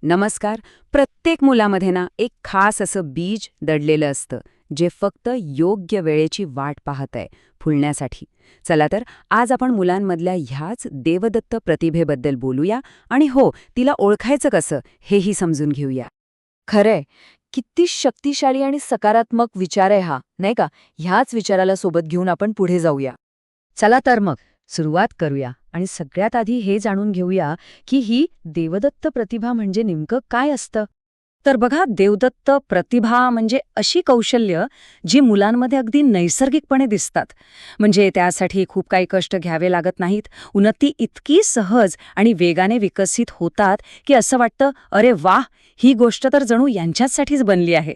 नमस्कार. प्रत्येक मुलामध्ये ना एक खास असं बीज दडलेलं असतं, जे फक्त योग्य वेळेची वाट पाहत आहे फुलण्यासाठी. चला तर आज आपण मुलांमधल्या ह्याच देवदत्त प्रतिभेबद्दल बोलूया आणि हो, तिला ओळखायचं कसं हेही समजून घेऊया. खरंय. किती शक्तिशाली आणि सकारात्मक विचार आहे हा, नाही का? ह्याच विचाराला सोबत घेऊन आपण पुढे जाऊया. चला तर मग सुरुवात करूया आणि सगळ्यात आधी हे जाणून घेऊया की ही देवदत्त प्रतिभा म्हणजे नेमकं काय असतं. तर बघा, देवदत्त प्रतिभा म्हणजे अशी कौशल्य जी मुलांमध्ये अगदी नैसर्गिकपणे दिसतात. म्हणजे त्यासाठी खूप काही कष्ट घ्यावे लागत नाहीत. उन्नती इतकी सहज आणि वेगाने विकसित होतात की असं वाटतं, अरे वाह, ही गोष्ट तर जणू यांच्यासाठीच बनली आहे.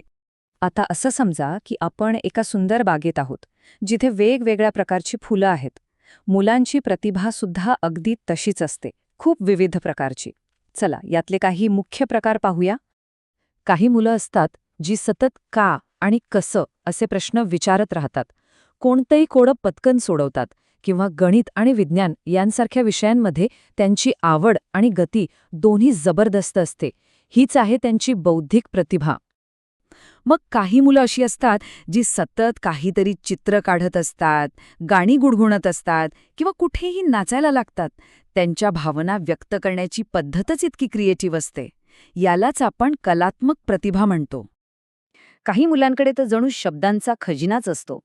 आता असं समजा की आपण एका सुंदर बागेत आहोत, जिथे वेगवेगळ्या प्रकारची फुलं आहेत. मुलांची प्रतिभा सुद्धा अगदी तशीच असते, खूप विविध प्रकारची. चला, यातले काही मुख्य प्रकार पाहूया. काही मुलं असतात जी सतत का आणि कसं असे प्रश्न विचारत राहतात. कोणतंही कोडं पटकन सोडवतात किंवा गणित आणि विज्ञान यांसारख्या विषयांमध्ये त्यांची आवड आणि गती दोन्ही जबरदस्त असते. हीच आहे त्यांची बौद्धिक प्रतिभा. मग काही मुलं अशी असतात जी सतत काहीतरी चित्र काढत असतात, गाणी गुणगुणत असतात किंवा कुठेही नाचायला लागतात. त्यांच्या भावना व्यक्त करण्याची पद्धतच इतकी क्रिएटिव्ह असते. यालाच आपण कलात्मक प्रतिभा म्हणतो. काही मुलांकडे तर जणू शब्दांचा खजिनाच असतो.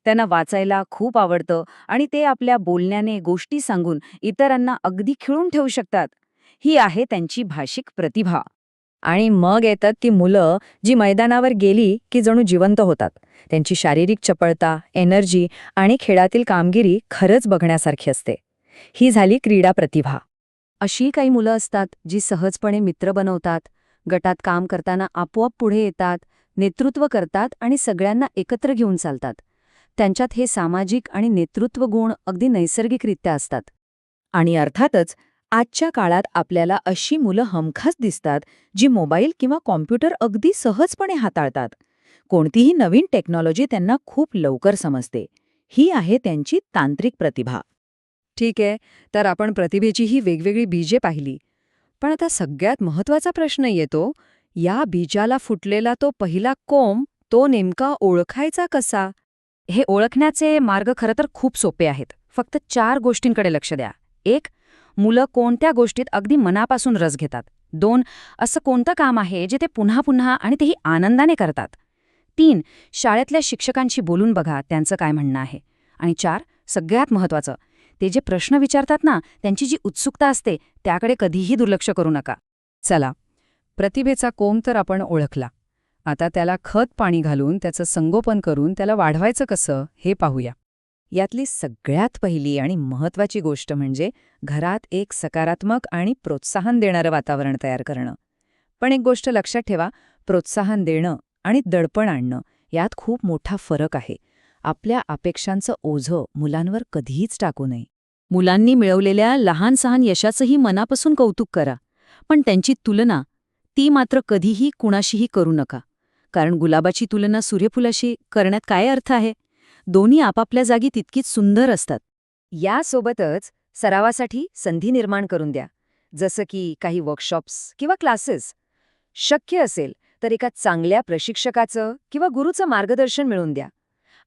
त्यांना वाचायला खूप आवडतं आणि ते आपल्या बोलण्याने गोष्टी सांगून इतरांना अगदी खिळून ठेवू शकतात. ही आहे त्यांची भाषिक प्रतिभा. आणि मग येतात ती मुलं जी मैदानावर गेली की जणू जिवंत होतात. त्यांची शारीरिक चपळता, एनर्जी आणि खेळातील कामगिरी खरंच बघण्यासारखी असते. ही झाली क्रीडा प्रतिभा. अशी काही मुलं असतात जी सहजपणे मित्र बनवतात, गटात काम करताना आपोआप पुढे येतात, नेतृत्व करतात आणि सगळ्यांना एकत्र घेऊन चालतात. त्यांच्यात हे सामाजिक आणि नेतृत्व गुण अगदी नैसर्गिकरित्या असतात. आणि अर्थातच आजच्या काळात आपल्याला अशी मुलं हमखास दिसतात जी मोबाईल किंवा कॉम्प्युटर अगदी सहजपणे हाताळतात. कोणतीही नवीन टेक्नॉलॉजी त्यांना खूप लवकर समजते. ही आहे त्यांची तांत्रिक प्रतिभा. ठीक आहे, तर आपण प्रतिभेची ही वेगवेगळी बीजे पाहिली. पण आता सगळ्यात महत्त्वाचा प्रश्न येतो, या बीजाला फुटलेला तो पहिला कोंब, तो नेमका ओळखायचा कसा? हे ओळखण्याचे मार्ग खरं तर खूप सोपे आहेत. फक्त 4 गोष्टींकडे लक्ष द्या. 1. मुलं कोणत्या गोष्टीत अगदी मनापासून रस घेतात. 2. असं कोणतं काम आहे जे ते पुन्हा पुन्हा आणि तेही आनंदाने करतात. 3. शाळेतल्या शिक्षकांशी बोलून बघा त्यांचं काय म्हणणं आहे. आणि 4. सगळ्यात महत्त्वाचं, ते जे प्रश्न विचारतात ना, त्यांची जी उत्सुकता असते त्याकडे कधीही दुर्लक्ष करू नका. चला, प्रतिभेचा कोंब तर आपण ओळखला. आता त्याला खत पाणी घालून त्याचं संगोपन करून त्याला वाढवायचं कसं हे पाहूया. यातली सगळ्यात पहिली आणि महत्त्वाची गोष्ट म्हणजे घरात एक सकारात्मक आणि प्रोत्साहन देणारं वातावरण तयार करणं. पण एक गोष्ट लक्षात ठेवा, प्रोत्साहन देणं आणि दडपण आणणं यात खूप मोठा फरक आहे. आपल्या अपेक्षांचं ओझं मुलांवर कधीच टाकू नये. मुलांनी मिळवलेल्या लहान सहान यशाचंही मनापासून कौतुक करा, पण त्यांची तुलना ती मात्र कधीही कुणाशीही करू नका. कारण गुलाबाची तुलना सूर्यफुलाशी करण्यात काय अर्थ आहे? दोन्ही आपापल्या जागी तितकीच सुंदर असतात. यासोबतच सरावासाठी संधी निर्माण करून द्या, जसं की काही वर्कशॉप्स किंवा क्लासेस. शक्य असेल तर एका चांगल्या प्रशिक्षकाचं किंवा गुरूचं मार्गदर्शन मिळवून द्या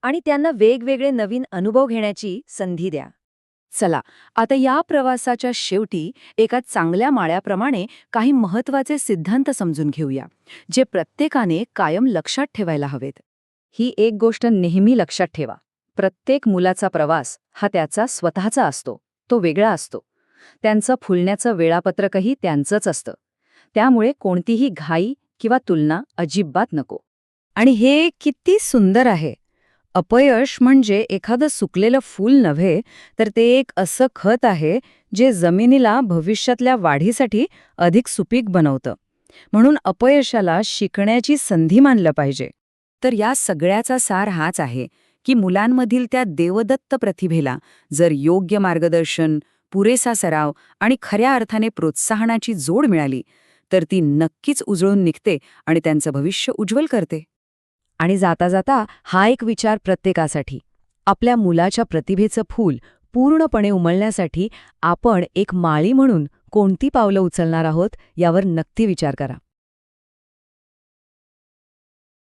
आणि त्यांना वेगवेगळे नवीन अनुभव घेण्याची संधी द्या. चला, आता या प्रवासाच्या शेवटी एका चांगल्या माळ्याप्रमाणे काही महत्त्वाचे सिद्धांत समजून घेऊया, जे प्रत्येकाने कायम लक्षात ठेवायला हवेत. ही एक गोष्ट नेहमी लक्षात ठेवा, प्रत्येक मुलाचा प्रवास हा त्याचा स्वतःचा असतो, तो वेगळा असतो. त्यांचं फुलण्याचं वेळापत्रकही त्यांचंच असतं. त्यामुळे कोणतीही घाई किंवा तुलना अजिबात नको. आणि हे किती सुंदर आहे. अपयश म्हणजे एखादं सुकलेलं फूल नव्हे, तर ते एक असं खत आहे जे जमिनीला भविष्यातल्या वाढीसाठी अधिक सुपीक बनवतं. म्हणून अपयशाला शिकण्याची संधी मानलं पाहिजे. तर या सगळ्याचा सार हाच आहे की मुलांमधील त्या देवदत्त प्रतिभेला जर योग्य मार्गदर्शन, पुरेसा सराव आणि खऱ्या अर्थाने प्रोत्साहनाची जोड मिळाली, तर ती नक्कीच उजळून निघते आणि त्यांचं भविष्य उज्ज्वल करते. आणि जाता जाता हा एक विचार प्रत्येकासाठी, आपल्या मुलाच्या प्रतिभेचं फूल पूर्णपणे उमलण्यासाठी आपण एक माळी म्हणून कोणती पावलं उचलणार आहोत यावर नक्की विचार करा.